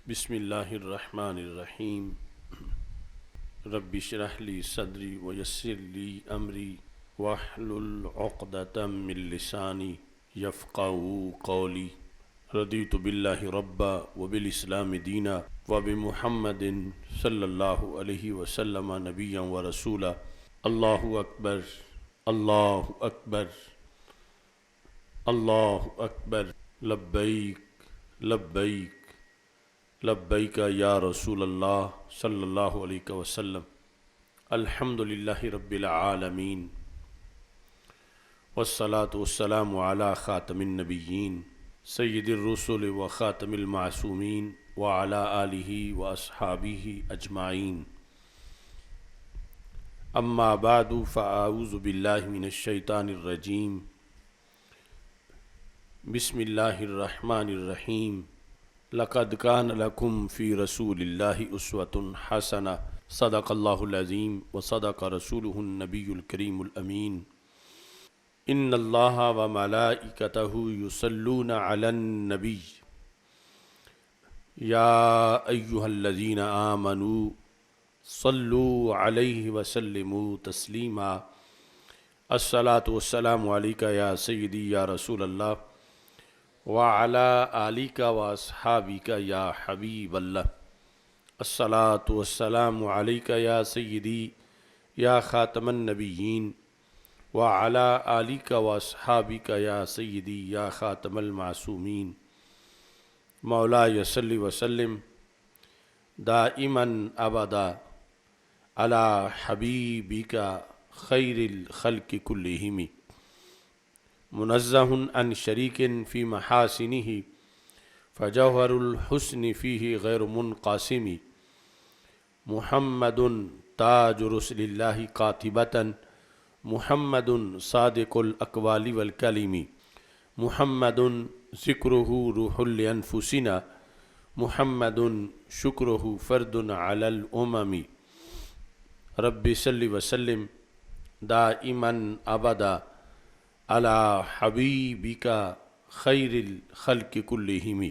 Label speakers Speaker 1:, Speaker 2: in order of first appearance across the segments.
Speaker 1: بسم اللہ الرحمن الرحیم رب اشرح لی صدری ویسر لی امری واحلل عقدۃ من لسانی یفقہوا قولی رضیت باللہ ربا وبالاسلام دینا وبمحمد صلی اللہ علیہ وسلم نبیا ورسولا۔ اللہ اکبر، اللہ اکبر، اللہ اکبر، لبیک لبیک لبیک یا رسول اللہ صلی اللہ علیہ وسلم۔ الحمدللہ رب العالمین والصلاة والسلام علی خاتم النبیین سید الرسل و خاتم المعصومین وعلی آلہ واصحابہ اجمعین۔ اما بعد فاعوذ باللہ من الشیطان الرجیم۔ بسم اللہ الرحمن الرحیم۔ لقد كان لكم في رسول الله أسوة حسنة صدق الله العظيم وصدق رسوله النبي الكريم الأمين إن الله وملائكته يصلون على النبي يا أيها الذين آمنوا صلوا عليه وسلموا تسليما۔ الصلاة والسلام عليك يا سيدي يا رسول الله وعلى آلِكَ وأصحابك يا حبيب الله۔ الصلاة والسلام عليك يا سيدي يا خاتم النبيين وعلى آلِكَ وأصحابك يا سيدي يا خاتم المعصومين۔ مولاي صل وسلم دائما أبدا على حبيبك خير الخلق كلهم، منزہ عن شریک فی محاسنہ فجوہر الحسن فیہ غیر منقاسم۔ محمد تاج رسل اللہ قاطبۃ، محمد صادق الاقوال والکلم، محمد ذکرہ روح لانفسنا، محمد شکرہ فرد علی الامم۔ رب صل وسلم دائما ابدا علی حبیبک خیر الخلق کلہم۔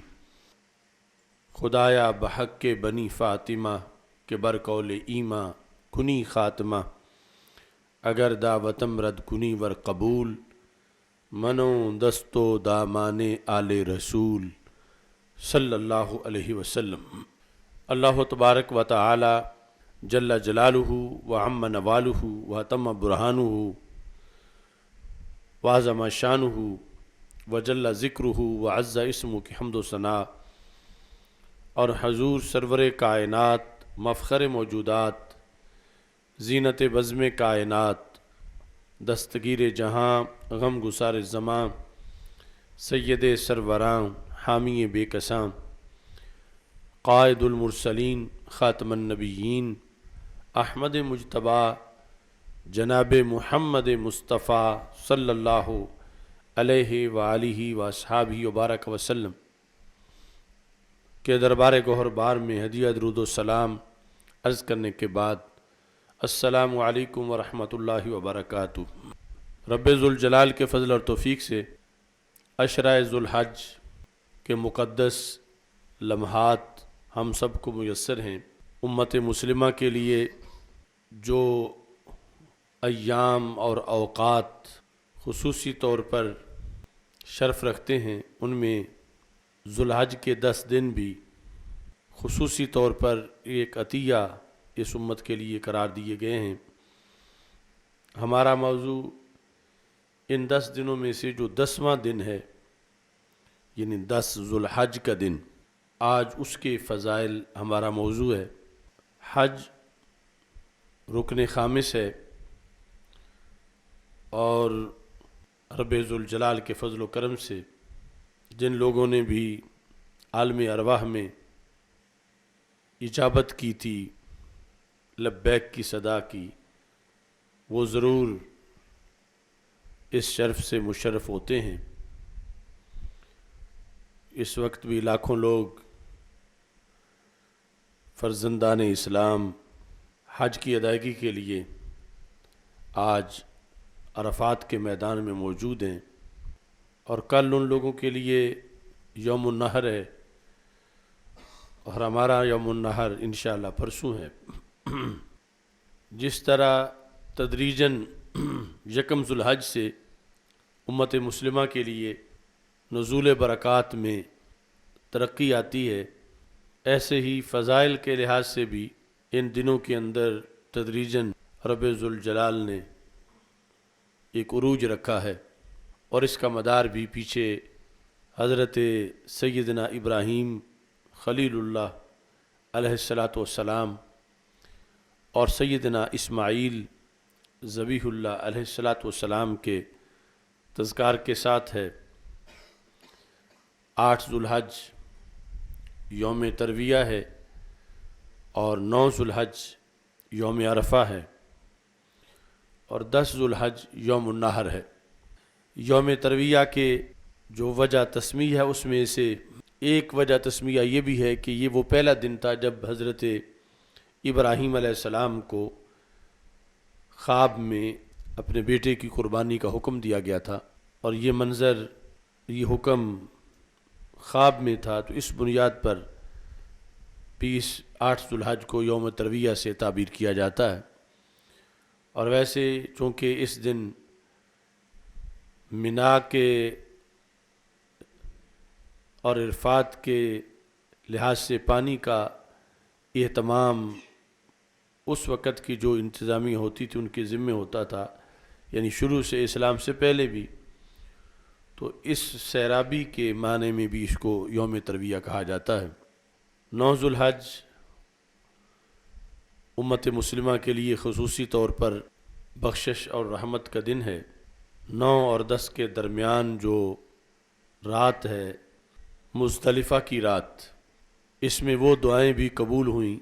Speaker 1: خدایا بحق کے بنی فاطمہ کے برقول ایماں کنی خاتمہ، اگر دعوتم رد کنی ور قبول، منو دستو دامان آل رسول صلی اللہ علیہ وسلم۔ اللہ تبارک و تعالی جل جلالہ وعم نوالہ وتم برہانہ وعظم شانہ وجل ذکرہ وعز اسمہ کی حمد و ثناء، اور حضور سرور کائنات مفخر موجودات زینت بزم کائنات دستگیر جہاں غم گسار زماں سید سروراں حامی بے کساں قائد المرسلین خاتم النبیین احمد مجتبیٰ جناب محمد مصطفیٰ صلی اللہ علیہ وآلہ واصحابہ وبارک وسلم کے دربار گوہر بار میں ہدیہ درود و سلام عرض کرنے کے بعد، السلام علیکم ورحمۃ اللہ وبرکاتہ۔ رب ذوالجلال کے فضل اور توفیق سے عشرہ ذوالحج کے مقدس لمحات ہم سب کو میسر ہیں۔ امت مسلمہ کے لیے جو ایام اور اوقات خصوصی طور پر شرف رکھتے ہیں، ان میں ذوالحج کے 10 دن بھی خصوصی طور پر ایک عطیہ اس امت کے لیے قرار دیے گئے ہیں۔ ہمارا موضوع ان 10 دنوں میں سے جو 10واں دن ہے، یعنی 10 ذوالحج کا دن، آج اس کے فضائل ہمارا موضوع ہے۔ حج رکن خامس ہے، اور رب ذوالجلال کے فضل و کرم سے جن لوگوں نے بھی عالم ارواح میں اجابت کی تھی، لبیک کی صدا کی، وہ ضرور اس شرف سے مشرف ہوتے ہیں۔ اس وقت بھی لاکھوں لوگ فرزندان اسلام حج کی ادائیگی کے لیے آج عرفات کے میدان میں موجود ہیں، اور کل ان لوگوں کے لیے یوم النحر ہے، اور ہمارا یوم النحر انشاءاللہ پرسوں ہے۔ جس طرح تدریجاً یکم ذو الحج سے امت مسلمہ کے لیے نزول برکات میں ترقی آتی ہے، ایسے ہی فضائل کے لحاظ سے بھی ان دنوں کے اندر تدریجاً رب ذوالجلال نے ایک عروج رکھا ہے، اور اس کا مدار بھی پیچھے حضرت سیدنا ابراہیم خلیل اللہ علیہ السلام اور سیدنا اسماعیل ذبیح اللہ علیہ السلام کے تذکار کے ساتھ ہے۔ 8 ذو الحج یوم ترویہ ہے اور 9 ذو الحج یوم عرفہ ہے اور 10 ذو الحج یوم النحر ہے۔ یوم ترویہ کے جو وجہ تسمیہ ہے اس میں سے ایک وجہ تسمیہ یہ بھی ہے کہ یہ وہ پہلا دن تھا جب حضرت ابراہیم علیہ السلام کو خواب میں اپنے بیٹے کی قربانی کا حکم دیا گیا تھا، اور یہ منظر، یہ حکم خواب میں تھا، تو اس بنیاد پر 8 ذو الحج کو یوم ترویہ سے تعبیر کیا جاتا ہے۔ اور ویسے چونکہ اس دن منا کے اور عرفات کے لحاظ سے پانی کا اہتمام اس وقت کی جو انتظامیہ ہوتی تھی ان کے ذمہ ہوتا تھا، یعنی شروع سے اسلام سے پہلے بھی، تو اس سیرابی کے معنی میں بھی اس کو یوم ترویہ کہا جاتا ہے۔ 9 ذو الحج امت مسلمہ کے لیے خصوصی طور پر بخشش اور رحمت کا دن ہے۔ 9 اور 10 کے درمیان جو رات ہے، مزدلفہ کی رات، اس میں وہ دعائیں بھی قبول ہوئیں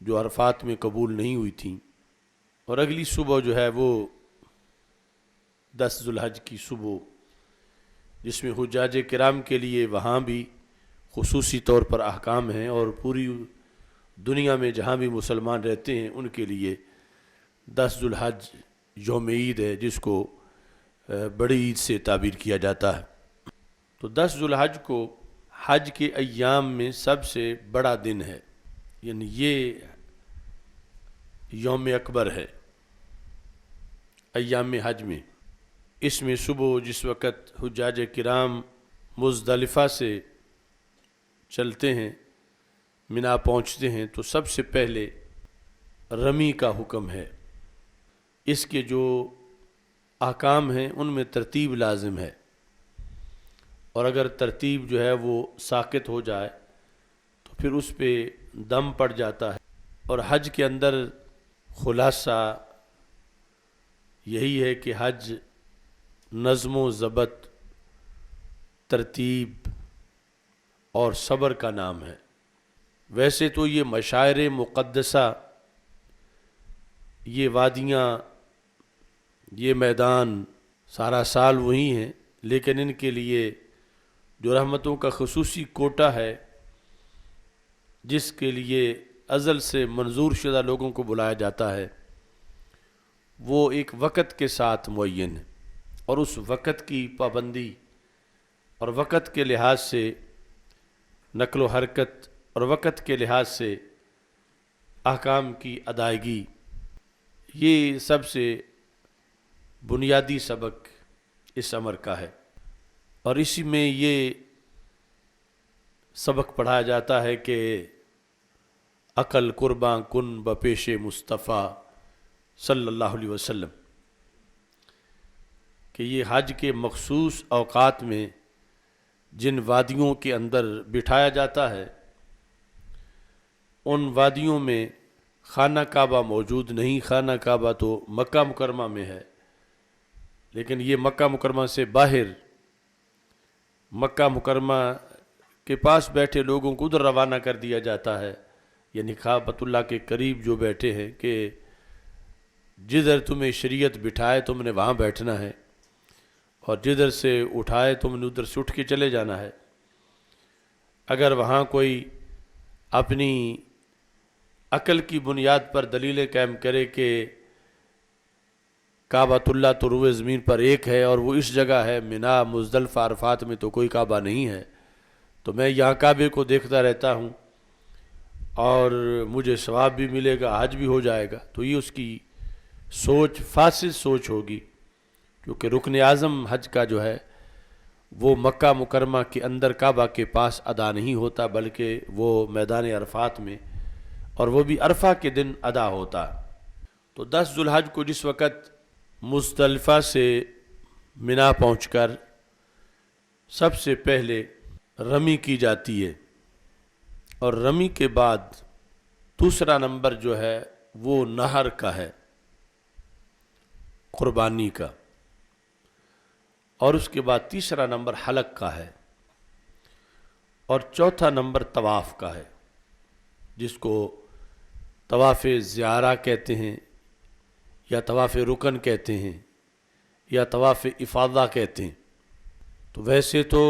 Speaker 1: جو عرفات میں قبول نہیں ہوئی تھیں، اور اگلی صبح جو ہے وہ 10 ذو الحج کی صبح، جس میں حجاج کرام کے لیے وہاں بھی خصوصی طور پر احکام ہیں، اور پوری دنیا میں جہاں بھی مسلمان رہتے ہیں ان کے لیے 10 ذو الحج یوم عید ہے، جس کو بڑی عید سے تعبیر کیا جاتا ہے۔ تو 10 ذو الحج کو حج کے ایام میں سب سے بڑا دن ہے، یعنی یہ یوم اکبر ہے ایام حج میں۔ اس میں صبح جس وقت حجاج کرام مزدلفہ سے چلتے ہیں، منا پہنچتے ہیں، تو سب سے پہلے رمی کا حکم ہے۔ اس کے جو احکام ہیں ان میں ترتیب لازم ہے، اور اگر ترتیب جو ہے وہ ساقط ہو جائے تو پھر اس پہ دم پڑ جاتا ہے۔ اور حج کے اندر خلاصہ یہی ہے کہ حج نظم و ضبط، ترتیب اور صبر کا نام ہے۔ ویسے تو یہ مشاعر مقدسہ، یہ وادیاں، یہ میدان سارا سال وہی ہیں، لیکن ان کے لیے جو رحمتوں کا خصوصی کوٹہ ہے، جس کے لیے ازل سے منظور شدہ لوگوں کو بلایا جاتا ہے، وہ ایک وقت کے ساتھ معین ہے، اور اس وقت کی پابندی اور وقت کے لحاظ سے نقل و حرکت اور وقت کے لحاظ سے احکام کی ادائیگی، یہ سب سے بنیادی سبق اس امر کا ہے۔ اور اسی میں یہ سبق پڑھایا جاتا ہے کہ عقل قرباں کن بپیش مصطفیٰ صلی اللہ علیہ وسلم، کہ یہ حج کے مخصوص اوقات میں جن وادیوں کے اندر بٹھایا جاتا ہے، ان وادیوں میں خانہ کعبہ موجود نہیں۔ خانہ کعبہ تو مکہ مکرمہ میں ہے، لیکن یہ مکہ مکرمہ سے باہر، مکہ مکرمہ کے پاس بیٹھے لوگوں کو ادھر روانہ کر دیا جاتا ہے، یعنی کعبۃ اللہ کے قریب جو بیٹھے ہیں، کہ جدھر تمہیں شریعت بٹھائے تم نے وہاں بیٹھنا ہے، اور جدھر سے اٹھائے تم نے ادھر سے اٹھ کے چلے جانا ہے۔ اگر وہاں کوئی اپنی عقل کی بنیاد پر دلیلیں قائم کرے کہ کعبۃ اللہ تو روئے زمین پر ایک ہے اور وہ اس جگہ ہے، منا مزدلفہ عرفات میں تو کوئی کعبہ نہیں ہے، تو میں یہاں کعبے کو دیکھتا رہتا ہوں اور مجھے ثواب بھی ملے گا، حج بھی ہو جائے گا۔ تو یہ اس کی سوچ فاسد سوچ ہوگی، کیونکہ رکن اعظم حج کا جو ہے وہ مکہ مکرمہ کے اندر کعبہ کے پاس ادا نہیں ہوتا، بلکہ وہ میدان عرفات میں، اور وہ بھی عرفہ کے دن ادا ہوتا۔ تو 10 ذو الحج کو جس وقت مزدلفہ سے منا پہنچ کر سب سے پہلے رمی کی جاتی ہے، اور رمی کے بعد دوسرا نمبر جو ہے وہ نہر کا ہے، قربانی کا، اور اس کے بعد تیسرا نمبر حلق کا ہے، اور چوتھا نمبر طواف کا ہے، جس کو طواف زیارہ کہتے ہیں، یا طواف رکن کہتے ہیں، یا طواف افاضہ کہتے ہیں۔ تو ویسے تو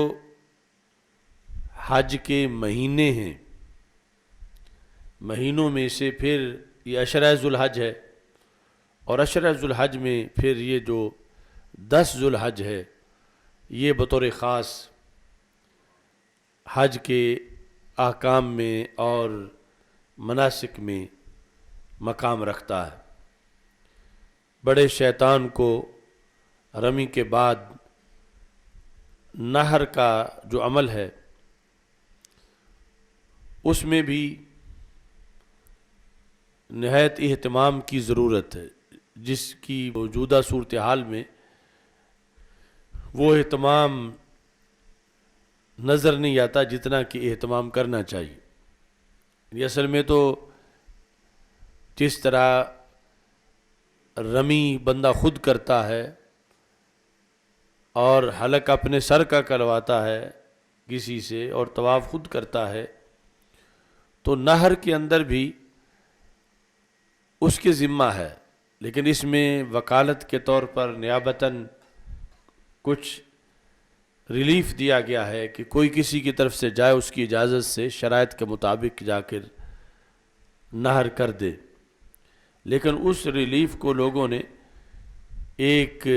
Speaker 1: حج کے مہینے ہیں، مہینوں میں سے پھر یہ عشرہ ذو الحج ہے، اور عشرہ ذو الحج میں پھر یہ جو 10 ذو الحج ہے یہ بطور خاص حج کے احکام میں اور مناسک میں مقام رکھتا ہے۔ بڑے شیطان کو رمی کے بعد نہر کا جو عمل ہے اس میں بھی نہایت اہتمام کی ضرورت ہے، جس کی موجودہ صورتحال میں وہ اہتمام نظر نہیں آتا جتنا کہ اہتمام کرنا چاہیے۔ اصل میں تو جس طرح رمی بندہ خود کرتا ہے اور حلق اپنے سر کا کرواتا ہے کسی سے، اور طواف خود کرتا ہے، تو نہر کے اندر بھی اس کے ذمہ ہے، لیکن اس میں وکالت کے طور پر نیابتاً کچھ ریلیف دیا گیا ہے کہ کوئی کسی کی طرف سے جائے، اس کی اجازت سے شرائط کے مطابق جا کر نہر کر دے۔ لیکن اس ریلیف کو لوگوں نے ایک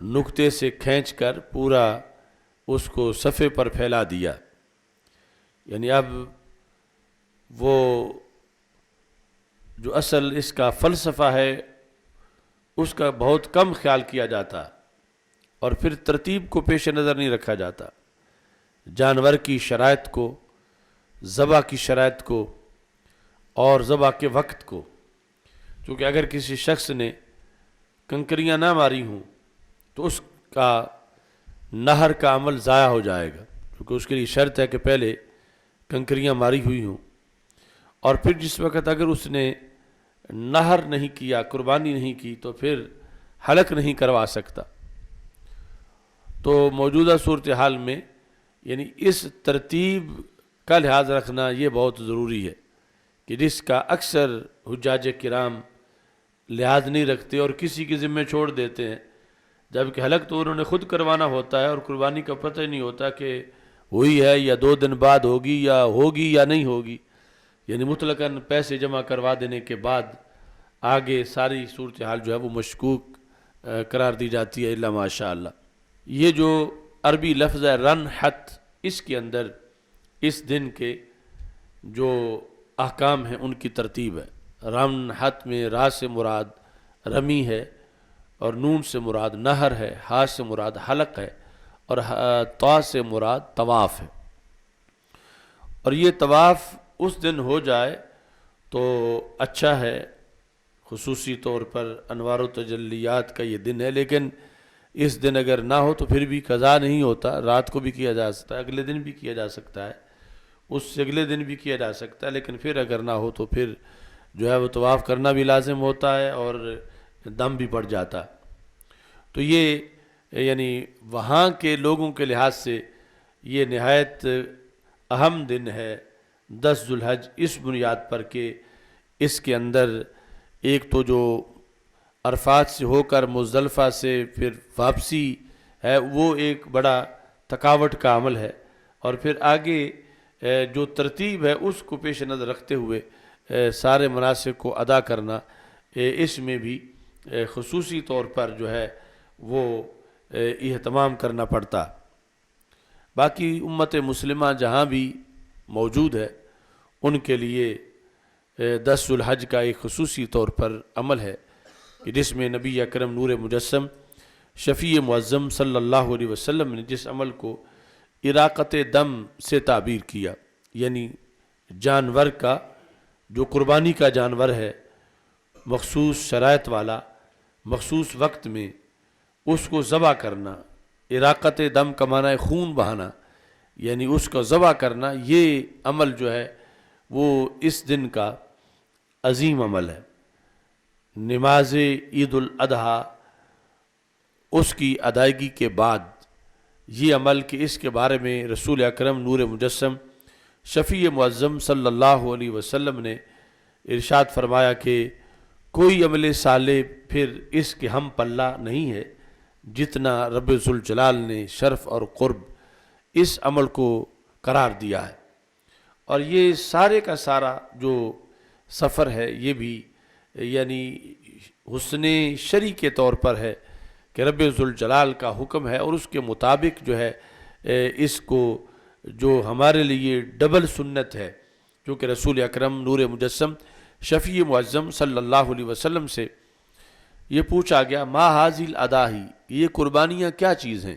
Speaker 1: نقطے سے کھینچ کر پورا اس کو صفحے پر پھیلا دیا، یعنی اب وہ جو اصل اس کا فلسفہ ہے اس کا بہت کم خیال کیا جاتا، اور پھر ترتیب کو پیش نظر نہیں رکھا جاتا، جانور کی شرائط کو، ذبح کی شرائط کو، اور ذبح کے وقت کو، کیونکہ اگر کسی شخص نے کنکریاں نہ ماری ہوں تو اس کا نہر کا عمل ضائع ہو جائے گا، کیونکہ اس کے لیے شرط ہے کہ پہلے کنکریاں ماری ہوئی ہوں، اور پھر جس وقت اگر اس نے نہر نہیں کیا، قربانی نہیں کی، تو پھر حلق نہیں کروا سکتا۔ تو موجودہ صورتحال میں یعنی اس ترتیب کا لحاظ رکھنا یہ بہت ضروری ہے کہ جس کا اکثر حجاج کرام لحاظ نہیں رکھتے اور کسی کے ذمہ چھوڑ دیتے ہیں، جبکہ حلق تو انہوں نے خود کروانا ہوتا ہے، اور قربانی کا پتہ ہی نہیں ہوتا کہ ہوئی ہے یا 2 دن بعد ہوگی یا نہیں ہوگی، یعنی مطلقاً پیسے جمع کروا دینے کے بعد آگے ساری صورتحال جو ہے وہ مشکوک قرار دی جاتی ہے، الا ماشاء اللہ۔ یہ جو عربی لفظ ہے رنحت، اس کے اندر اس دن کے جو احکام ہیں ان کی ترتیب ہے۔ رنحت میں را سے مراد رمی ہے، اور نون سے مراد نہر ہے، ہا سے مراد حلق ہے، اور طا سے مراد طواف ہے۔ اور یہ طواف اس دن ہو جائے تو اچھا ہے، خصوصی طور پر انوار و تجلیات کا یہ دن ہے، لیکن اس دن اگر نہ ہو تو پھر بھی قضا نہیں ہوتا، رات کو بھی کیا جا سکتا ہے، اگلے دن بھی کیا جا سکتا ہے، اس سے اگلے دن بھی کیا جا سکتا ہے، لیکن پھر اگر نہ ہو تو پھر جو ہے وہ طواف کرنا بھی لازم ہوتا ہے اور دم بھی پڑ جاتا۔ تو یہ یعنی وہاں کے لوگوں کے لحاظ سے یہ نہایت اہم دن ہے 10 ذو الحج، اس بنیاد پر کہ اس کے اندر ایک تو جو عرفات سے ہو کر مزدلفہ سے پھر واپسی ہے وہ ایک بڑا تھکاوٹ کا عمل ہے، اور پھر آگے جو ترتیب ہے اس کو پیش نظر رکھتے ہوئے سارے مناسک کو ادا کرنا، اس میں بھی خصوصی طور پر جو ہے وہ اہتمام کرنا پڑتا۔ باقی امت مسلمہ جہاں بھی موجود ہے ان کے لیے 10 ذو الحج کا ایک خصوصی طور پر عمل ہے کہ جس میں نبی اکرم نور مجسم شفیع معظم صلی اللہ علیہ وسلم نے جس عمل کو اراقت دم سے تعبیر کیا، یعنی جانور کا جو قربانی کا جانور ہے مخصوص شرائط والا مخصوص وقت میں اس کو ذبح کرنا، اراقت دم کا معنی ہے خون بہانا، یعنی اس کو ذبح کرنا، یہ عمل جو ہے وہ اس دن کا عظیم عمل ہے۔ نماز عید الاضحیٰ اس کی ادائیگی کے بعد یہ عمل کہ اس کے بارے میں رسول اکرم نور مجسم شفیع معظم صلی اللہ علیہ وسلم نے ارشاد فرمایا کہ کوئی عمل صالح پھر اس کے ہم پلہ نہیں ہے جتنا رب ذوالجلال نے شرف اور قرب اس عمل کو قرار دیا ہے۔ اور یہ سارے کا سارا جو سفر ہے یہ بھی یعنی حسن شرع کے طور پر ہے کہ رب ذوالجلال کا حکم ہے اور اس کے مطابق جو ہے اس کو جو ہمارے لیے ڈبل سنت ہے، کیونکہ رسول اکرم نور مجسم شفیع معظم صلی اللہ علیہ وسلم سے یہ پوچھا گیا ما حاذی الاضاحی، یہ قربانیاں کیا چیز ہیں؟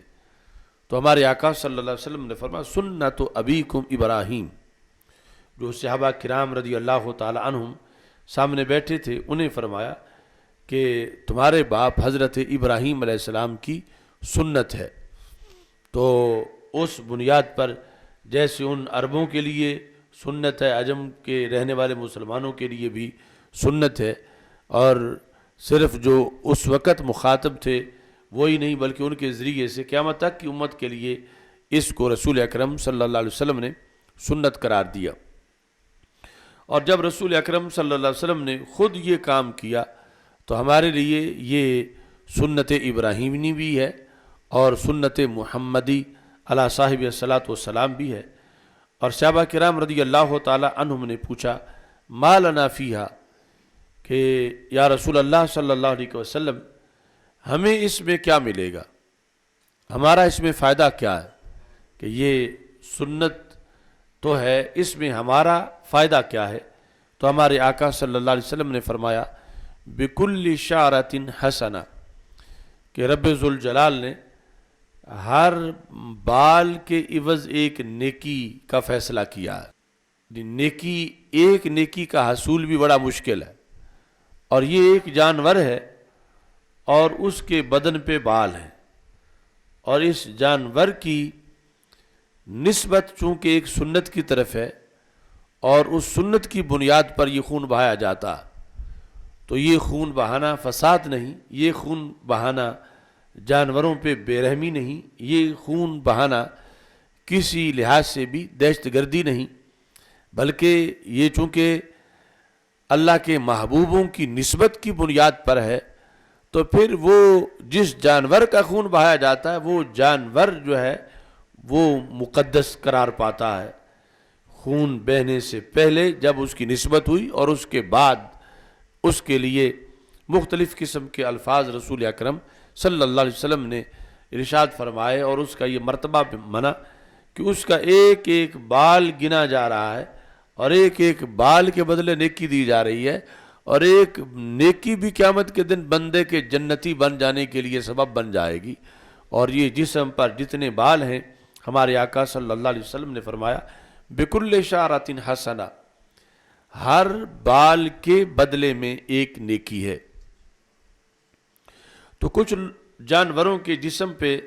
Speaker 1: تو ہمارے آقا صلی اللہ علیہ وسلم نے فرمایا سنت ابیکم ابراہیم۔ جو صحابہ کرام رضی اللہ تعالی عنہم سامنے بیٹھے تھے انہیں فرمایا کہ تمہارے باپ حضرت ابراہیم علیہ السلام کی سنت ہے۔ تو اس بنیاد پر جیسے ان عربوں کے لیے سنت ہے، عجم کے رہنے والے مسلمانوں کے لیے بھی سنت ہے، اور صرف جو اس وقت مخاطب تھے وہی نہیں بلکہ ان کے ذریعے سے قیامت تک کی امت کے لیے اس کو رسول اکرم صلی اللہ علیہ وسلم نے سنت قرار دیا۔ اور جب رسول اکرم صلی اللہ علیہ وسلم نے خود یہ کام کیا تو ہمارے لیے یہ سنت ابراہیمی بھی ہے اور سنت محمدی علی صاحب الصلاۃ والسلام بھی ہے۔ اور صحابہ کرام رضی اللہ تعالی عنہم نے پوچھا ما لنا فیہا، کہ یا رسول اللہ صلی اللہ علیہ وسلم ہمیں اس میں کیا ملے گا، ہمارا اس میں فائدہ کیا ہے؟ کہ یہ سنت تو ہے، اس میں ہمارا فائدہ کیا ہے؟ تو ہمارے آقا صلی اللہ علیہ وسلم نے فرمایا بکل شعرۃ حسنہ، کہ رب ذوالجلال نے ہر بال کے عوض ایک نیکی کا فیصلہ کیا ہے۔ نیکی، ایک نیکی کا حصول بھی بڑا مشکل ہے، اور یہ ایک جانور ہے اور اس کے بدن پہ بال ہیں، اور اس جانور کی نسبت چونکہ ایک سنت کی طرف ہے اور اس سنت کی بنیاد پر یہ خون بہایا جاتا، تو یہ خون بہانا فساد نہیں، یہ خون بہانا جانوروں پہ بے رحمی نہیں، یہ خون بہانا کسی لحاظ سے بھی دہشت گردی نہیں، بلکہ یہ چونکہ اللہ کے محبوبوں کی نسبت کی بنیاد پر ہے، تو پھر وہ جس جانور کا خون بہایا جاتا ہے وہ جانور جو ہے وہ مقدس قرار پاتا ہے، خون بہنے سے پہلے جب اس کی نسبت ہوئی اور اس کے بعد اس کے لیے مختلف قسم کے الفاظ رسول اکرم صلی اللہ علیہ وسلم نے ارشاد فرمائے، اور اس کا یہ مرتبہ منع کہ اس کا ایک ایک بال گنا جا رہا ہے اور ایک ایک بال کے بدلے نیکی دی جا رہی ہے، اور ایک نیکی بھی قیامت کے دن بندے کے جنتی بن جانے کے لیے سبب بن جائے گی۔ اور یہ جسم پر جتنے بال ہیں ہمارے آقا صلی اللہ علیہ وسلم نے فرمایا بکل شعرۃ حسنہ، ہر بال کے بدلے میں ایک نیکی ہے۔ تو کچھ جانوروں کے جسم پہ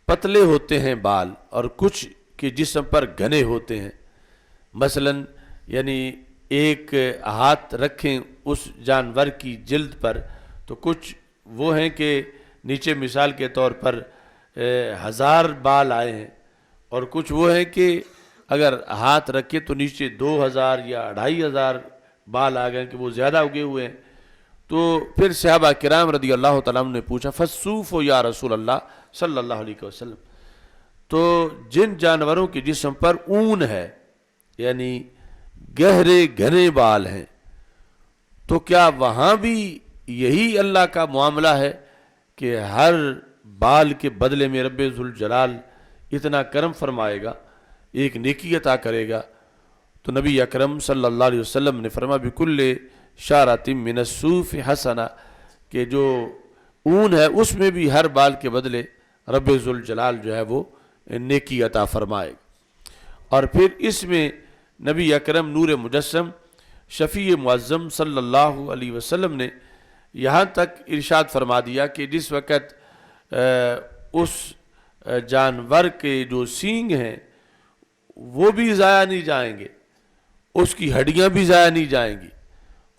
Speaker 1: پتلے ہوتے ہیں بال اور کچھ کے جسم پر گھنے ہوتے ہیں، مثلا یعنی ایک ہاتھ رکھیں اس جانور کی جلد پر تو کچھ وہ ہیں کہ نیچے مثال کے طور پر 1000 بال آئے ہیں، اور کچھ وہ ہیں کہ اگر ہاتھ رکھے تو نیچے 2000 یا 2500 بال آ گئے کہ وہ زیادہ اگے ہوئے ہیں۔ تو پھر صحابہ کرام رضی اللہ تعالیٰ عنہ نے پوچھا فالصوف یا رسول اللہ صلی اللہ علیہ وسلم، تو جن جانوروں کے جسم پر اون ہے یعنی گہرے گھنے بال ہیں، تو کیا وہاں بھی یہی اللہ کا معاملہ ہے کہ ہر بال کے بدلے میں رب ذوالجلال اتنا کرم فرمائے گا، ایک نیکی عطا کرے گا۔ تو نبی اکرم صلی اللہ علیہ وسلم نے فرمایا بکل شعرۃ من الصوف حسنہ، کہ جو اون ہے اس میں بھی ہر بال کے بدلے رب ذوالجلال جو ہے وہ نیکی عطا فرمائے گا۔ اور پھر اس میں نبی اکرم نور مجسم شفیع معظم صلی اللہ علیہ وسلم نے یہاں تک ارشاد فرما دیا کہ جس وقت اس جانور کے جو سینگ ہیں وہ بھی ضائع نہیں جائیں گے، اس کی ہڈیاں بھی ضائع نہیں جائیں گی،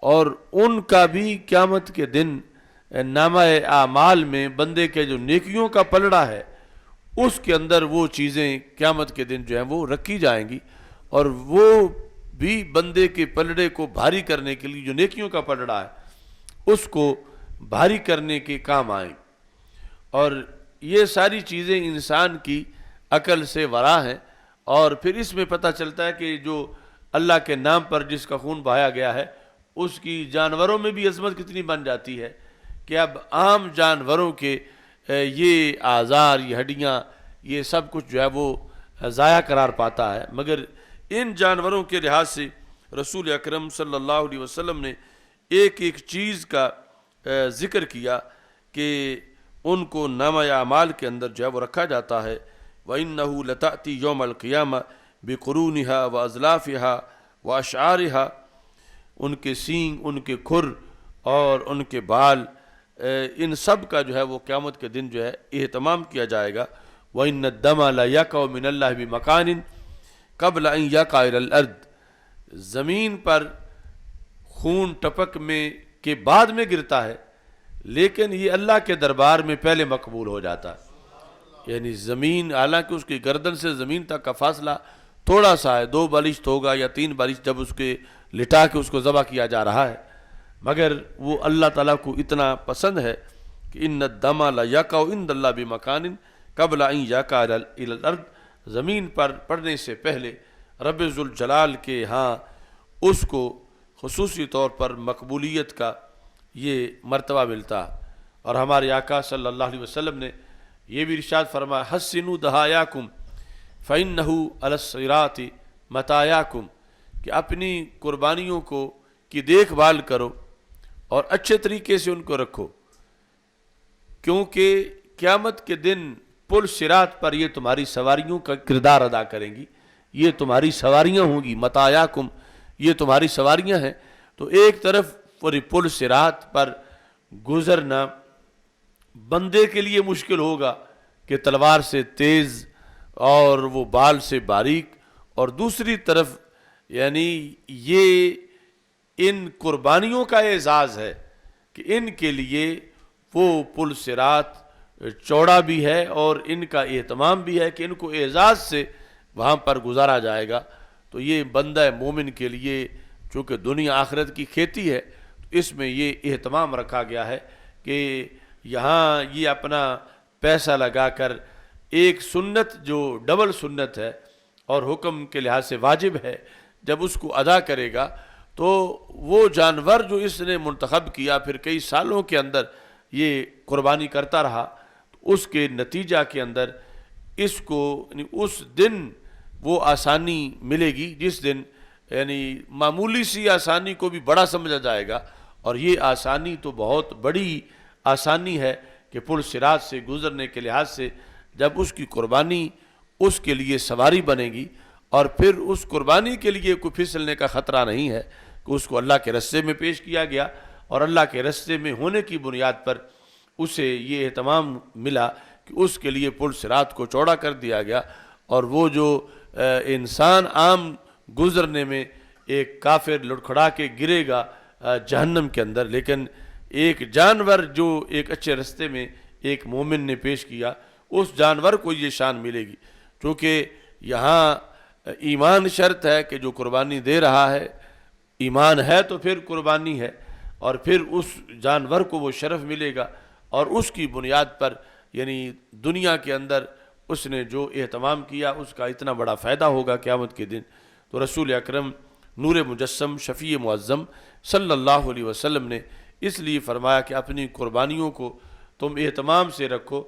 Speaker 1: اور ان کا بھی قیامت کے دن نامہ اعمال میں بندے کے جو نیکیوں کا پلڑا ہے اس کے اندر وہ چیزیں قیامت کے دن جو ہیں وہ رکھی جائیں گی، اور وہ بھی بندے کے پلڑے کو بھاری کرنے کے لیے جو نیکیوں کا پلڑا ہے اس کو بھاری کرنے کے کام آئیں۔ اور یہ ساری چیزیں انسان کی عقل سے ورا ہیں، اور پھر اس میں پتہ چلتا ہے کہ جو اللہ کے نام پر جس کا خون بہایا گیا ہے اس کی جانوروں میں بھی عظمت کتنی بن جاتی ہے کہ اب عام جانوروں کے یہ آزار، یہ ہڈیاں، یہ سب کچھ جو ہے وہ ضائع قرار پاتا ہے، مگر ان جانوروں کے لحاظ سے رسول اکرم صلی اللہ علیہ وسلم نے ایک ایک چیز کا ذکر کیا کہ ان کو نامہ اعمال کے اندر جو ہے وہ رکھا جاتا ہے۔ وَإِنَّهُ لَتَأْتِي يَوْمَ الْقِيَامَةِ بِقُرُونِهَا وَأَزْلَافِهَا وَأَشْعَارِهَا، ان کے سینگ، ان کے کھر اور ان کے بال، ان سب کا جو ہے وہ قیامت کے دن جو ہے اہتمام کیا جائے گا۔ وَإِنَّ الدَّمَ لَيَقَعُ مِنَ اللَّهِ بِمَكَانٍ قَبْلَ أَن يَقَعَ إِلَى الْأَرْضِ، زمین پر خون ٹپک میں کے بعد میں گرتا ہے لیکن یہ اللہ کے دربار میں پہلے مقبول ہو جاتا ہے۔ یعنی زمین، حالانکہ اس کی گردن سے زمین تک کا فاصلہ تھوڑا سا ہے، 2 بالشت ہوگا یا 3 بالشت، جب اس کے لٹا کے اس کو ذبح کیا جا رہا ہے، مگر وہ اللہ تعالیٰ کو اتنا پسند ہے کہ ان الدم لیقع عند اللہ بمکان قبل ان یقع الی الارض، زمین پر پڑنے سے پہلے رب ذوالجلال کے ہاں اس کو خصوصی طور پر مقبولیت کا یہ مرتبہ ملتا ہے۔ اور ہمارے آقا صلی اللہ علیہ وسلم نے یہ بھی ارشاد فرمایا حسنوا دہایاکم فإنہ علی الصراط مطایاکم، کہ اپنی قربانیوں کو کی دیکھ بھال کرو اور اچھے طریقے سے ان کو رکھو، کیونکہ قیامت کے دن پل صراط پر یہ تمہاری سواریوں کا کردار ادا کریں گی، یہ تمہاری سواریاں ہوں گی، مطایاکم یہ تمہاری سواریاں ہیں۔ تو ایک طرف پوری پل صراط پر گزرنا بندے کے لیے مشکل ہوگا کہ تلوار سے تیز اور وہ بال سے باریک، اور دوسری طرف یعنی یہ ان قربانیوں کا اعزاز ہے کہ ان کے لیے وہ پل صراط چوڑا بھی ہے اور ان کا اہتمام بھی ہے کہ ان کو اعزاز سے وہاں پر گزارا جائے گا۔ تو یہ بندہ مومن کے لیے چونکہ دنیا آخرت کی کھیتی ہے، تو اس میں یہ اہتمام رکھا گیا ہے کہ یہاں یہ اپنا پیسہ لگا کر ایک سنت جو ڈبل سنت ہے اور حکم کے لحاظ سے واجب ہے، جب اس کو ادا کرے گا تو وہ جانور جو اس نے منتخب کیا پھر کئی سالوں کے اندر یہ قربانی کرتا رہا، تو اس کے نتیجہ کے اندر اس کو یعنی اس دن وہ آسانی ملے گی جس دن یعنی معمولی سی آسانی کو بھی بڑا سمجھا جائے گا، اور یہ آسانی تو بہت بڑی آسانی ہے کہ پل صراط سے گزرنے کے لحاظ سے جب اس کی قربانی اس کے لیے سواری بنے گی، اور پھر اس قربانی کے لیے کوئی پھسلنے کا خطرہ نہیں ہے کہ اس کو اللہ کے رستے میں پیش کیا گیا، اور اللہ کے رستے میں ہونے کی بنیاد پر اسے یہ اہتمام ملا کہ اس کے لیے پل صراط کو چوڑا کر دیا گیا، اور وہ جو انسان عام گزرنے میں ایک کافر لڑکھڑا کے گرے گا جہنم کے اندر، لیکن ایک جانور جو ایک اچھے رستے میں ایک مومن نے پیش کیا اس جانور کو یہ شان ملے گی، چونکہ یہاں ایمان شرط ہے کہ جو قربانی دے رہا ہے ایمان ہے تو پھر قربانی ہے، اور پھر اس جانور کو وہ شرف ملے گا، اور اس کی بنیاد پر یعنی دنیا کے اندر اس نے جو اہتمام کیا اس کا اتنا بڑا فائدہ ہوگا قیامت کے دن۔ تو رسول اکرم نور مجسم شفیع معظم صلی اللہ علیہ وسلم نے اس لیے فرمایا کہ اپنی قربانیوں کو تم اہتمام سے رکھو،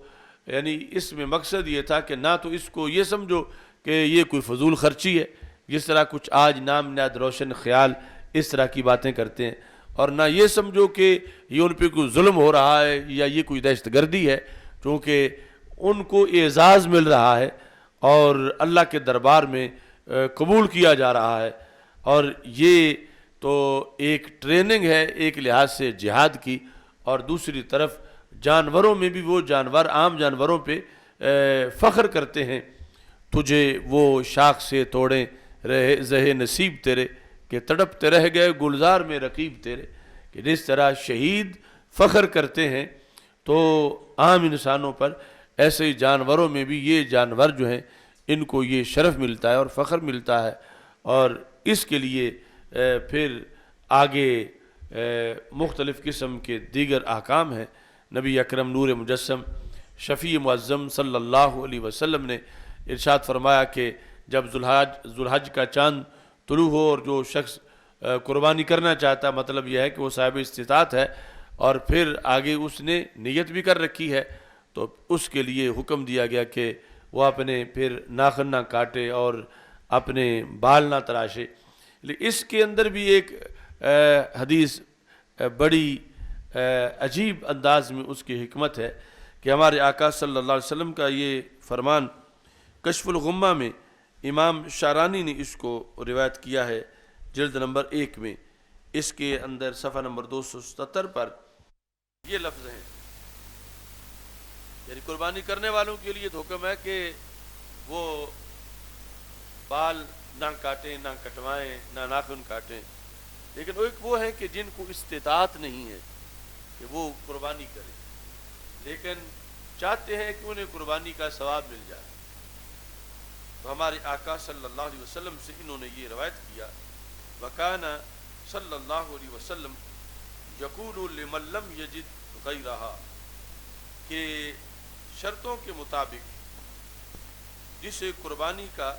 Speaker 1: یعنی اس میں مقصد یہ تھا کہ نہ تو اس کو یہ سمجھو کہ یہ کوئی فضول خرچی ہے، جس طرح کچھ آج نام نہاد روشن خیال اس طرح کی باتیں کرتے ہیں، اور نہ یہ سمجھو کہ یہ ان پہ کوئی ظلم ہو رہا ہے یا یہ کوئی دہشت گردی ہے، چونکہ ان کو اعزاز مل رہا ہے اور اللہ کے دربار میں قبول کیا جا رہا ہے، اور یہ تو ایک ٹریننگ ہے ایک لحاظ سے جہاد کی، اور دوسری طرف جانوروں میں بھی وہ جانور عام جانوروں پہ فخر کرتے ہیں، تجھے وہ شاخ سے توڑیں رہے زہ نصیب تیرے، کہ تڑپتے رہ گئے گلزار میں رقیب تیرے، کہ جس طرح شہید فخر کرتے ہیں تو عام انسانوں پر، ایسے ہی جانوروں میں بھی یہ جانور جو ہیں ان کو یہ شرف ملتا ہے اور فخر ملتا ہے، اور اس کے لیے پھر آگے مختلف قسم کے دیگر احکام ہیں۔ نبی اکرم نور مجسم شفیع معظم صلی اللہ علیہ وسلم نے ارشاد فرمایا کہ جب ذوالحج کا چاند طلوع ہو اور جو شخص قربانی کرنا چاہتا ہے، مطلب یہ ہے کہ وہ صاحب استطاعت ہے اور پھر آگے اس نے نیت بھی کر رکھی ہے، تو اس کے لیے حکم دیا گیا کہ وہ اپنے پھر ناخن نہ کاٹے اور اپنے بال نہ تراشے۔ اس کے اندر بھی ایک حدیث بڑی عجیب انداز میں اس کی حکمت ہے کہ ہمارے آقا صلی اللہ علیہ وسلم کا یہ فرمان کشف الغمہ میں امام شارانی نے اس کو روایت کیا ہے، جلد نمبر 1 میں، اس کے اندر صفحہ نمبر 277 پر یہ لفظ ہیں، یعنی قربانی کرنے والوں کے لیے حکم ہے کہ وہ بال نہ کاٹیں، نہ کٹوائیں، نہ ناخن کاٹیں، لیکن ایک وہ ہے کہ جن کو استطاعت نہیں ہے کہ وہ قربانی کریں، لیکن چاہتے ہیں کہ انہیں قربانی کا ثواب مل جائے، تو ہمارے آقا صلی اللہ علیہ وسلم سے انہوں نے یہ روایت کیا، وَكَانَ صلی اللہ علیہ وسلم یقول لمن لم یجد غیرہا، کہ شرطوں کے مطابق جسے قربانی کا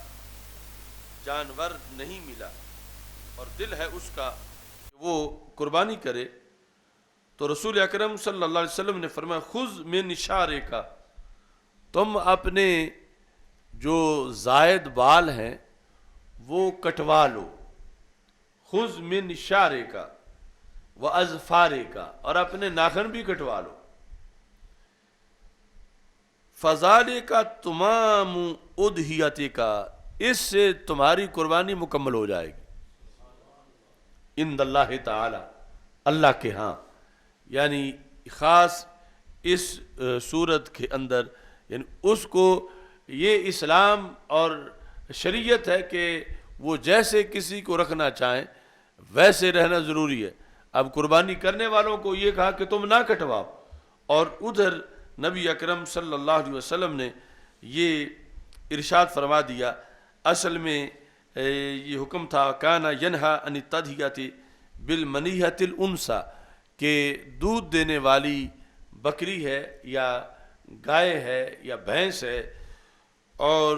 Speaker 1: جانور نہیں ملا اور دل ہے اس کا وہ قربانی کرے، تو رسول اکرم صلی اللہ علیہ وسلم نے فرمایا خذ من شعرک، تم اپنے جو زائد بال ہیں وہ کٹوا لو، خذ من شعرک واظفارک، اور اپنے ناخن بھی کٹوا لو، فذالک تمام اضحیتک، اس سے تمہاری قربانی مکمل ہو جائے گی، عند اللہ تعالی، اللہ کے ہاں، یعنی خاص اس صورت کے اندر، یعنی اس کو یہ اسلام اور شریعت ہے کہ وہ جیسے کسی کو رکھنا چاہیں ویسے رہنا ضروری ہے۔ اب قربانی کرنے والوں کو یہ کہا کہ تم نہ کٹواؤ، اور ادھر نبی اکرم صلی اللہ علیہ وسلم نے یہ ارشاد فرما دیا، اصل میں یہ حکم تھا کانا ینہا عن التضحیۃ بالمنیۃ الانثی، کہ دودھ دینے والی بکری ہے یا گائے ہے یا بھینس ہے اور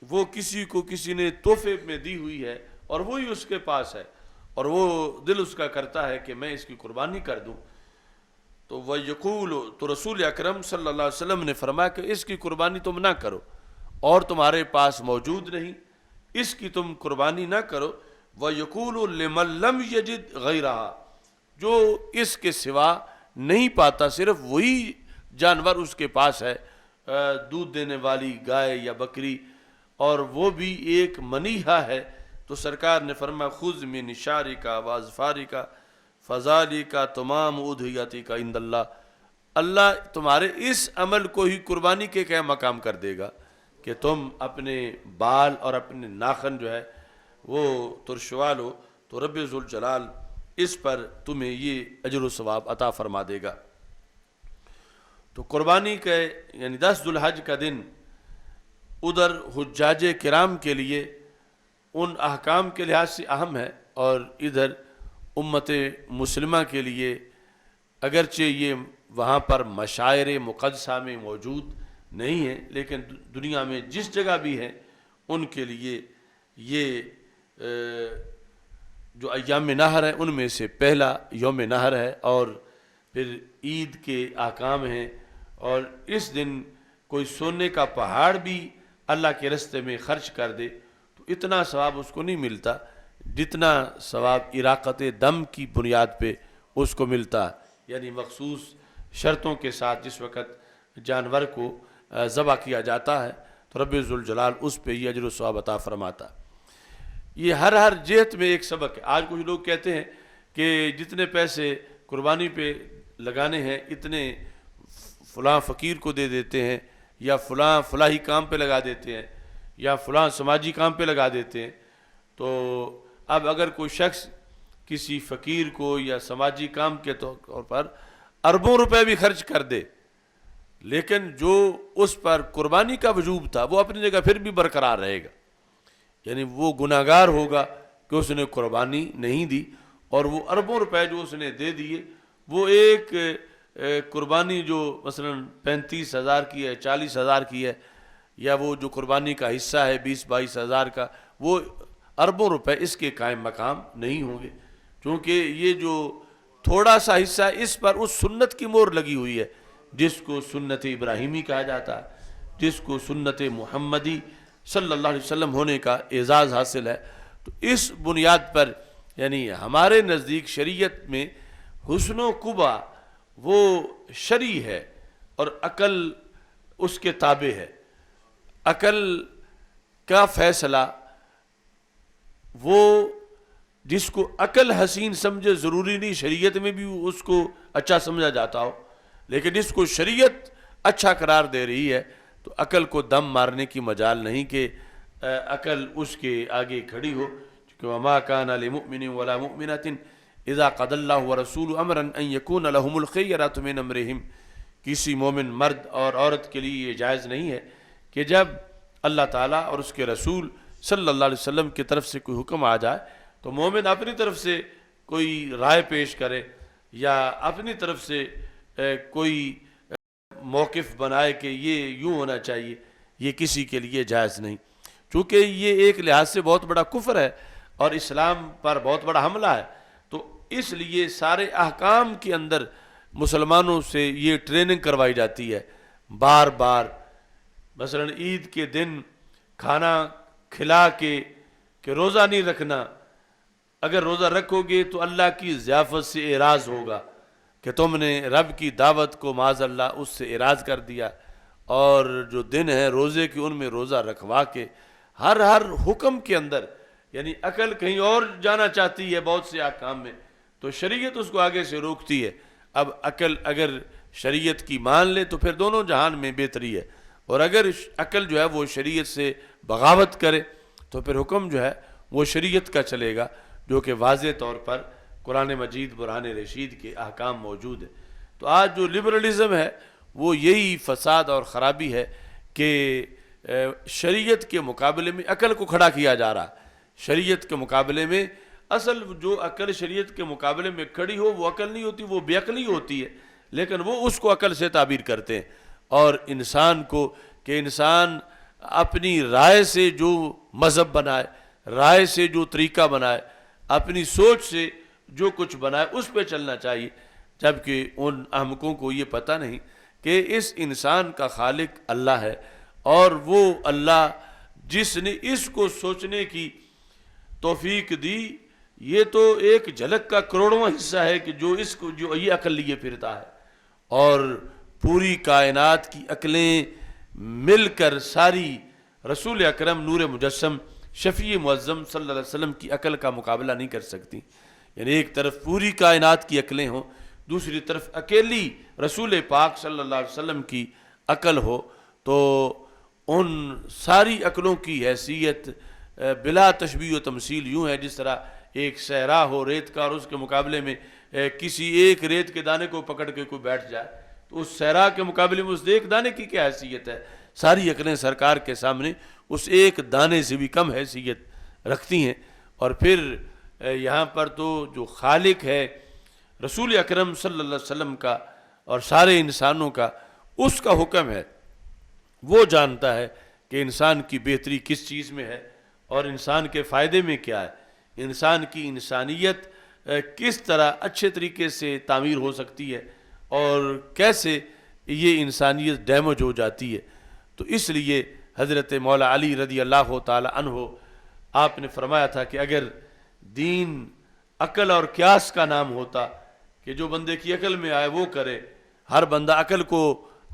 Speaker 1: وہ کسی کو کسی نے تحفے میں دی ہوئی ہے اور وہی اس کے پاس ہے اور وہ دل اس کا کرتا ہے کہ میں اس کی قربانی کر دوں، تو وہ یقول، تو رسول اکرم صلی اللہ علیہ وسلم نے فرمایا کہ اس کی قربانی تم نہ کرو، اور تمہارے پاس موجود نہیں، اس کی تم قربانی نہ کرو، وہ یقول لمن لم یجد غیرہا، جو اس کے سوا نہیں پاتا، صرف وہی جانور اس کے پاس ہے، دودھ دینے والی گائے یا بکری، اور وہ بھی ایک منیحہ ہے، تو سرکار نے فرمایا خذ من شعرک واظفارک فذالک تمام اضحیتک عند اللہ، اللہ تمہارے اس عمل کو ہی قربانی کے کیا مقام کر دے گا کہ تم اپنے بال اور اپنے ناخن جو ہے وہ ترشوا لو، تو رب ذوالجلال اس پر تمہیں یہ اجر و ثواب عطا فرما دے گا۔ تو قربانی کے یعنی 10 ذوالحج کا دن ادھر حجاج کرام کے لیے ان احکام کے لحاظ سے اہم ہے، اور ادھر امت مسلمہ کے لیے اگرچہ یہ وہاں پر مشاعر مقدسہ میں موجود نہیں ہیں، لیکن دنیا میں جس جگہ بھی ہیں ان کے لیے یہ جو ایام نحر ہیں ان میں سے پہلا یوم نحر ہے، اور پھر عید کے احکام ہیں، اور اس دن کوئی سونے کا پہاڑ بھی اللہ کے راستے میں خرچ کر دے تو اتنا ثواب اس کو نہیں ملتا جتنا ثواب اراقت دم کی بنیاد پہ اس کو ملتا، یعنی مخصوص شرطوں کے ساتھ جس وقت جانور کو ذبح کیا جاتا ہے تو رب ذوالجلال اس پہ یہ اجر و ثواب عطا فرماتا۔ یہ ہر جہت میں ایک سبق ہے۔ آج کچھ لوگ کہتے ہیں کہ جتنے پیسے قربانی پہ لگانے ہیں اتنے فلاں فقیر کو دے دیتے ہیں، یا فلاحی کام پہ لگا دیتے ہیں، یا فلاں سماجی کام پہ لگا دیتے ہیں۔ تو اب اگر کوئی شخص کسی فقیر کو یا سماجی کام کے طور پر اربوں روپے بھی خرچ کر دے، لیکن جو اس پر قربانی کا وجوب تھا وہ اپنی جگہ پھر بھی برقرار رہے گا، یعنی وہ گناہگار ہوگا کہ اس نے قربانی نہیں دی، اور وہ اربوں روپے جو اس نے دے دیے وہ ایک قربانی جو مثلا 35,000 کی ہے، 40,000 کی ہے، یا وہ جو قربانی کا حصہ ہے 20-22 ہزار کا، وہ اربوں روپے اس کے قائم مقام نہیں ہوں گے، کیونکہ یہ جو تھوڑا سا حصہ ہے اس پر اس سنت کی مہر لگی ہوئی ہے جس کو سنت ابراہیمی کہا جاتا ہے، جس کو سنت محمدی صلی اللہ علیہ وسلم ہونے کا اعزاز حاصل ہے۔ تو اس بنیاد پر یعنی ہمارے نزدیک شریعت میں حسن و قبا وہ شرعی ہے اور عقل اس کے تابع ہے۔ عقل کا فیصلہ وہ جس کو عقل حسین سمجھے، ضروری نہیں شریعت میں بھی اس کو اچھا سمجھا جاتا ہو، لیکن جس کو شریعت اچھا قرار دے رہی ہے تو عقل کو دم مارنے کی مجال نہیں کہ عقل اس کے آگے کھڑی ہو، کہ وما كان لمؤمن ولا مؤمنة اذا قضى الله ورسوله امرا ان يكون لهم الخيرة من امرهم۔ کسی مومن مرد اور عورت کے لیے یہ جائز نہیں ہے کہ جب اللہ تعالیٰ اور اس کے رسول صلی اللہ علیہ وسلم کی طرف سے کوئی حکم آ جائے تو مومن اپنی طرف سے کوئی رائے پیش کرے یا اپنی طرف سے کوئی موقف بنائے کہ یہ یوں ہونا چاہیے، یہ کسی کے لیے جائز نہیں، چونکہ یہ ایک لحاظ سے بہت بڑا کفر ہے اور اسلام پر بہت بڑا حملہ ہے۔ تو اس لیے سارے احکام کے اندر مسلمانوں سے یہ ٹریننگ کروائی جاتی ہے بار بار، مثلا عید کے دن کھانا کھلا کے کہ روزہ نہیں رکھنا، اگر روزہ رکھو گے تو اللہ کی ضیافت سے اعراض ہوگا کہ تم نے رب کی دعوت کو معاذ اللہ اس سے اعراض کر دیا، اور جو دن ہے روزے کے ان میں روزہ رکھوا کے ہر حکم کے اندر، یعنی عقل کہیں اور جانا چاہتی ہے بہت سے احکام میں تو شریعت اس کو آگے سے روکتی ہے۔ اب عقل اگر شریعت کی مان لے تو پھر دونوں جہان میں بہتری ہے، اور اگر عقل جو ہے وہ شریعت سے بغاوت کرے تو پھر حکم جو ہے وہ شریعت کا چلے گا، جو کہ واضح طور پر قرآن مجید برہان رشید کے احکام موجود ہیں۔ تو آج جو لبرلزم ہے وہ یہی فساد اور خرابی ہے کہ شریعت کے مقابلے میں عقل کو کھڑا کیا جا رہا ہے۔ شریعت کے مقابلے میں اصل جو عقل شریعت کے مقابلے میں کھڑی ہو وہ عقل نہیں ہوتی، وہ بے عقلی ہوتی ہے، لیکن وہ اس کو عقل سے تعبیر کرتے ہیں، اور انسان کو کہ انسان اپنی رائے سے جو مذہب بنائے، رائے سے جو طریقہ بنائے، اپنی سوچ سے جو کچھ بنائے اس پہ چلنا چاہیے، جبکہ ان احمقوں کو یہ پتہ نہیں کہ اس انسان کا خالق اللہ ہے، اور وہ اللہ جس نے اس کو سوچنے کی توفیق دی، یہ تو ایک جھلک کا کروڑواں حصہ ہے کہ جو اس کو جو یہ عقل لیے پھرتا ہے، اور پوری کائنات کی عقلیں مل کر ساری رسول اکرم نور مجسم شفیع معظم صلی اللہ علیہ وسلم کی عقل کا مقابلہ نہیں کر سکتی۔ یعنی ایک طرف پوری کائنات کی عقلیں ہوں، دوسری طرف اکیلی رسول پاک صلی اللہ علیہ وسلم کی عقل ہو، تو ان ساری عقلوں کی حیثیت بلا تشبیہ و تمثیل یوں ہے جس طرح ایک صحرا ہو ریت کا اور اس کے مقابلے میں کسی ایک ریت کے دانے کو پکڑ کے کوئی بیٹھ جائے تو اس صحرا کے مقابلے میں اس ایک دانے کی کیا حیثیت ہے؟ ساری عقلیں سرکار کے سامنے اس ایک دانے سے بھی کم حیثیت رکھتی ہیں۔ اور پھر یہاں پر تو جو خالق ہے رسول اکرم صلی اللہ علیہ وسلم کا اور سارے انسانوں کا، اس کا حکم ہے، وہ جانتا ہے کہ انسان کی بہتری کس چیز میں ہے اور انسان کے فائدے میں کیا ہے، انسان کی انسانیت کس طرح اچھے طریقے سے تعمیر ہو سکتی ہے، اور کیسے یہ انسانیت ڈیمیج ہو جاتی ہے۔ تو اس لیے حضرت مولا علی رضی اللہ تعالی عنہ آپ نے فرمایا تھا کہ اگر دین عقل اور قیاس کا نام ہوتا کہ جو بندے کی عقل میں آئے وہ کرے، ہر بندہ عقل کو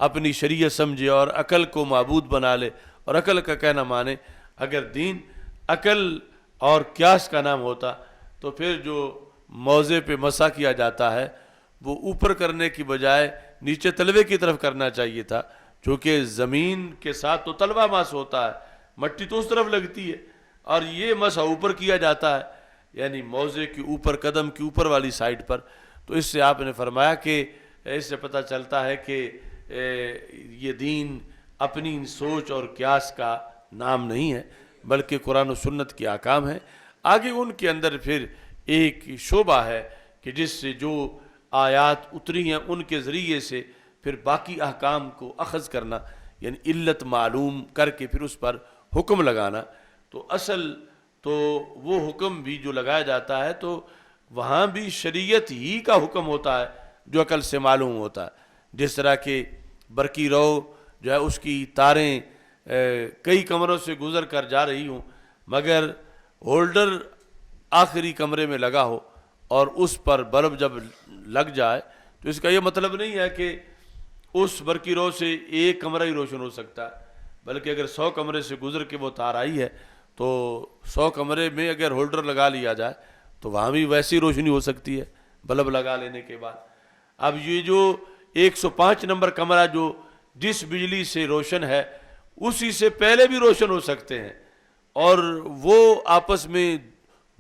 Speaker 1: اپنی شریعت سمجھے اور عقل کو معبود بنا لے اور عقل کا کہنا مانے، اگر دین عقل اور قیاس کا نام ہوتا تو پھر جو موضع پہ مسح کیا جاتا ہے وہ اوپر کرنے کی بجائے نیچے تلوے کی طرف کرنا چاہیے تھا، چونکہ زمین کے ساتھ تو تلوہ مس ہوتا ہے، مٹی تو اس طرف لگتی ہے، اور یہ مسح اوپر کیا جاتا ہے، یعنی موضع کے اوپر، قدم کے اوپر والی سائڈ پر۔ تو اس سے آپ نے فرمایا کہ اس سے پتہ چلتا ہے کہ یہ دین اپنی سوچ اور قیاس کا نام نہیں ہے بلکہ قرآن و سنت کے احکام ہیں۔ آگے ان کے اندر پھر ایک شعبہ ہے کہ جس سے جو آیات اتری ہیں ان کے ذریعے سے پھر باقی احکام کو اخذ کرنا، یعنی علت معلوم کر کے پھر اس پر حکم لگانا۔ تو اصل تو وہ حکم بھی جو لگایا جاتا ہے تو وہاں بھی شریعت ہی کا حکم ہوتا ہے جو عقل سے معلوم ہوتا ہے، جس طرح کہ برقی رو جو ہے اس کی تاریں کئی کمروں سے گزر کر جا رہی ہوں، مگر ہولڈر آخری کمرے میں لگا ہو اور اس پر بلب جب لگ جائے تو اس کا یہ مطلب نہیں ہے کہ اس برقی رو سے ایک کمرہ ہی روشن ہو سکتا ہے، بلکہ اگر 100 کمرے سے گزر کے وہ تار آئی ہے تو 100 کمرے میں اگر ہولڈر لگا لیا جائے تو وہاں بھی ویسی روشنی ہو سکتی ہے بلب لگا لینے کے بعد۔ اب یہ جو 105 نمبر کمرہ جو جس بجلی سے روشن ہے اسی سے پہلے بھی روشن ہو سکتے ہیں، اور وہ آپس میں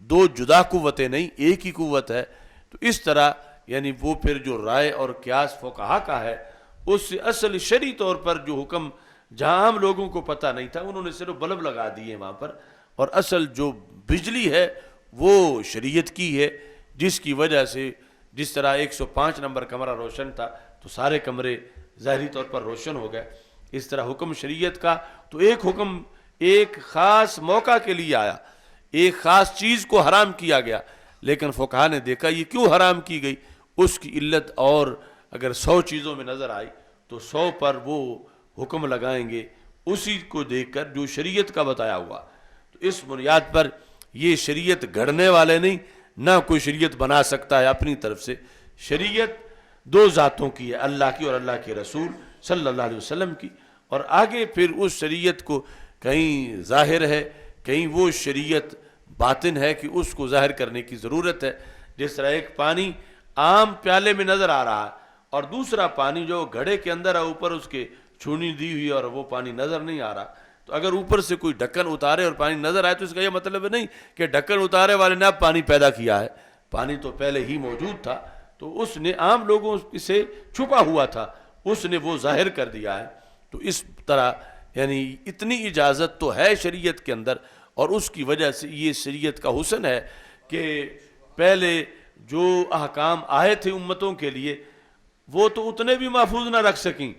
Speaker 1: دو جدا قوتیں نہیں، ایک ہی قوت ہے۔ تو اس طرح یعنی وہ پھر جو رائے اور قیاس فقہا کا ہے اس سے اصل شرعی طور پر جو حکم جہاں عام لوگوں کو پتہ نہیں تھا انہوں نے صرف بلب لگا دیے وہاں پر، اور اصل جو بجلی ہے وہ شریعت کی ہے، جس کی وجہ سے جس طرح 105 نمبر کمرہ روشن تھا تو سارے کمرے ظاہری طور پر روشن ہو گئے۔ اس طرح حکم شریعت کا تو ایک حکم ایک خاص موقع کے لیے آیا، ایک خاص چیز کو حرام کیا گیا، لیکن فقہا نے دیکھا یہ کیوں حرام کی گئی، اس کی علت اور اگر 100 چیزوں میں نظر آئی تو 100 پر وہ حکم لگائیں گے اسی کو دیکھ کر جو شریعت کا بتایا ہوا۔ تو اس بنیاد پر یہ شریعت گھڑنے والے نہیں، نہ کوئی شریعت بنا سکتا ہے اپنی طرف سے۔ شریعت دو ذاتوں کی ہے، اللہ کی اور اللہ کے رسول صلی اللہ علیہ وسلم کی، اور آگے پھر اس شریعت کو کہیں ظاہر ہے کہیں وہ شریعت باطن ہے کہ اس کو ظاہر کرنے کی ضرورت ہے۔ جس طرح ایک پانی عام پیالے میں نظر آ رہا ہے اور دوسرا پانی جو گھڑے کے اندر ہے اوپر اس کے چھونی دی ہوئی اور وہ پانی نظر نہیں آ رہا، تو اگر اوپر سے کوئی ڈھکن اتارے اور پانی نظر آئے تو اس کا یہ مطلب نہیں کہ ڈھکن اتارے والے نے اب پانی پیدا کیا ہے، پانی تو پہلے ہی موجود تھا، تو اس نے عام لوگوں سے چھپا ہوا تھا، اس نے وہ ظاہر کر دیا ہے۔ تو اس طرح یعنی اتنی اجازت تو ہے شریعت کے اندر، اور اس کی وجہ سے یہ شریعت کا حسن ہے کہ پہلے جو احکام آئے تھے امتوں کے لیے وہ تو اتنے بھی محفوظ نہ رکھ سکیں،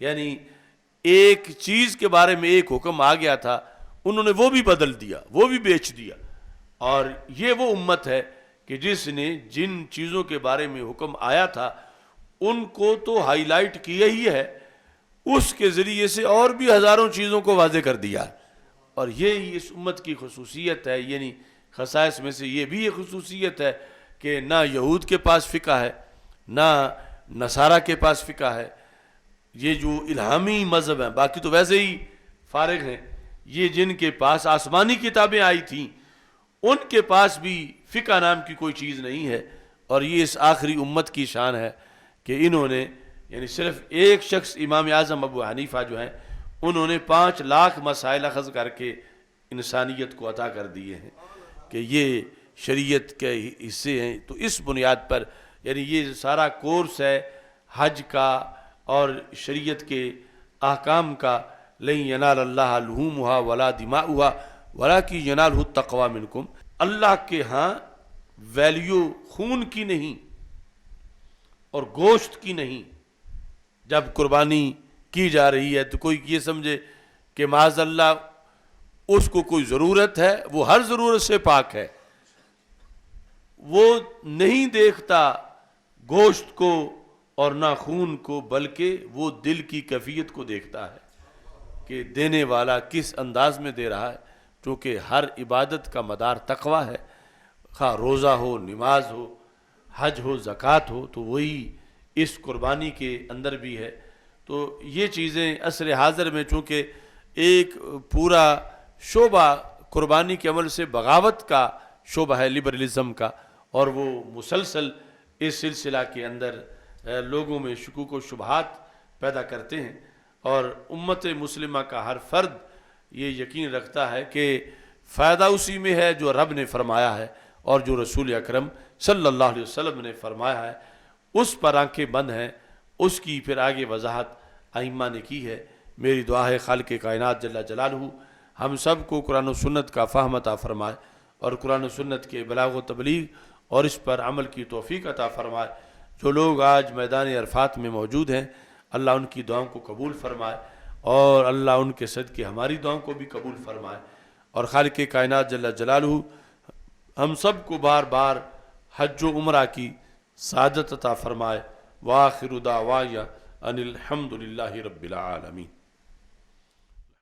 Speaker 1: یعنی ایک چیز کے بارے میں ایک حکم آ گیا تھا انہوں نے وہ بھی بدل دیا، وہ بھی بیچ دیا، اور یہ وہ امت ہے کہ جس نے جن چیزوں کے بارے میں حکم آیا تھا ان کو تو ہائی لائٹ کیا ہی ہے، اس کے ذریعے سے اور بھی ہزاروں چیزوں کو واضح کر دیا، اور یہ اس امت کی خصوصیت ہے۔ یعنی خصائص میں سے یہ بھی ایک خصوصیت ہے کہ نہ یہود کے پاس فقہ ہے نہ نصارہ کے پاس فقہ ہے، یہ جو الہامی مذہب ہیں باقی تو ویسے ہی فارغ ہیں، یہ جن کے پاس آسمانی کتابیں آئی تھیں ان کے پاس بھی فقہ نام کی کوئی چیز نہیں ہے، اور یہ اس آخری امت کی شان ہے کہ انہوں نے یعنی صرف ایک شخص امام اعظم ابو حنیفہ جو ہیں انہوں نے 5 لاکھ مسائل اخذ کر کے انسانیت کو عطا کر دیے ہیں کہ یہ شریعت کے حصے ہیں۔ تو اس بنیاد پر یعنی یہ سارا کورس ہے حج کا اور شریعت کے احکام کا، لن ینال اللہ لحومها ولا دماؤها ولکن ینالہ التقوی منکم، اللہ کے ہاں ویلیو خون کی نہیں اور گوشت کی نہیں۔ جب قربانی کی جا رہی ہے تو کوئی یہ سمجھے کہ معاذ اللہ اس کو کوئی ضرورت ہے، وہ ہر ضرورت سے پاک ہے، وہ نہیں دیکھتا گوشت کو اور نہ خون کو، بلکہ وہ دل کی کیفیت کو دیکھتا ہے کہ دینے والا کس انداز میں دے رہا ہے، چونکہ ہر عبادت کا مدار تقویٰ ہے، خواہ روزہ ہو، نماز ہو، حج ہو، زکوٰۃ ہو، تو وہی اس قربانی کے اندر بھی ہے۔ تو یہ چیزیں عصر حاضر میں چونکہ ایک پورا شعبہ قربانی کے عمل سے بغاوت کا شعبہ ہے، لبرلزم کا، اور وہ مسلسل اس سلسلہ کے اندر لوگوں میں شکوک و شبہات پیدا کرتے ہیں، اور امت مسلمہ کا ہر فرد یہ یقین رکھتا ہے کہ فائدہ اسی میں ہے جو رب نے فرمایا ہے اور جو رسول اکرم صلی اللہ علیہ وسلم نے فرمایا ہے، اس پر آنکھیں بند ہیں، اس کی پھر آگے وضاحت ائمہ نے کی ہے۔ میری دعا ہے خالق کائنات جل جلالہ ہم سب کو قرآن و سنت کا فہم عطا فرمائے، اور قرآن و سنت کے بلاغ و تبلیغ اور اس پر عمل کی توفیق عطا فرمائے۔ جو لوگ آج میدان عرفات میں موجود ہیں، اللہ ان کی دعاؤں کو قبول فرمائے، اور اللہ ان کے صدقے ہماری دعاؤں کو بھی قبول فرمائے، اور خالق کائنات جل جلالہ ہم سب کو بار بار حج و عمرہ کی سعادت عطا فرمائے۔ وآخر دعوایا ان الحمد للہ رب العالمین۔